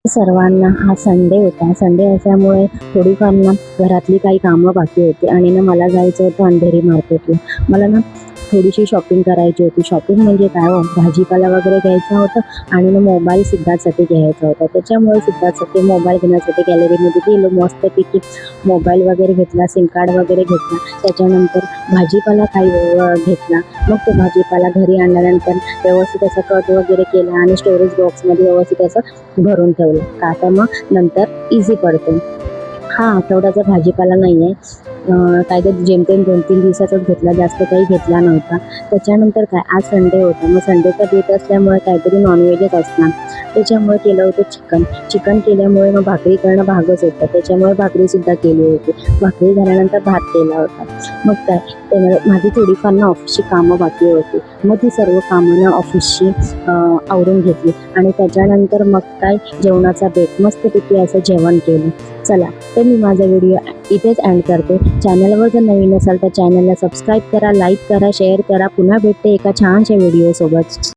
सर्वांना हा संडे होता. संडे असल्यामुळे थोडीफार ना घरातली काही कामं बाकी होती आणि ना मला जायचं होतं अंधेरी मार्केटला. मला ना थोडीशी शॉपिंग करायची होती. शॉपिंग म्हणजे काय हो, भाजीपाला वगैरे घ्यायचा होता आणि ना मोबाईल सिद्धार्थसाठी घ्यायचा होता. त्याच्यामुळे सिद्धार्थसाठी मोबाईल घेण्यासाठी गॅलरीमध्ये गेलो. मस्तपैकी मोबाईल वगैरे घेतला, सिम कार्ड वगैरे घेतला. त्याच्यानंतर भाजीपाला काही घेतला. मग तो भाजीपाला घरी आणल्यानंतर व्यवस्थित असा कट वगैरे केला आणि स्टोरेज बॉक्समध्ये व्यवस्थित असं भरून ठेवलं. का तर मग नंतर इझी पडतो. हा आठवड्याचा भाजीपाला नाही आहे. काहीतरी जेमतेम 2-3 दिवसाचाच घेतला, जास्त काही घेतला नव्हता. त्याच्यानंतर काय, आज संडे होता. मग संडेचा बेत असल्यामुळे काहीतरी नॉनव्हेजच असणार. त्याच्यामुळे केलं होतं चिकन. चिकन केल्यामुळे मग भाकरी करणं भागच होतं. त्याच्यामुळे भाकरीसुद्धा केली होती. भाकरी झाल्यानंतर भात केला होता. मग काय, माझी थोडीफार ना ऑफिसची कामं बाकी होती. मग ती सर्व कामं ना ऑफिसची आवरून घेतली आणि त्याच्यानंतर मग काय, जेवणाचा बेत. मस्तपैकी असं जेवण केलं. चला, तर मी माझा व्हिडिओ इथेच एंड करते. चॅनलवर जर नवीन असाल तर चॅनलला सबस्क्राईब करा, लाईक करा, शेअर करा. पुन्हा भेटते एका छानशा व्हिडिओसोबत.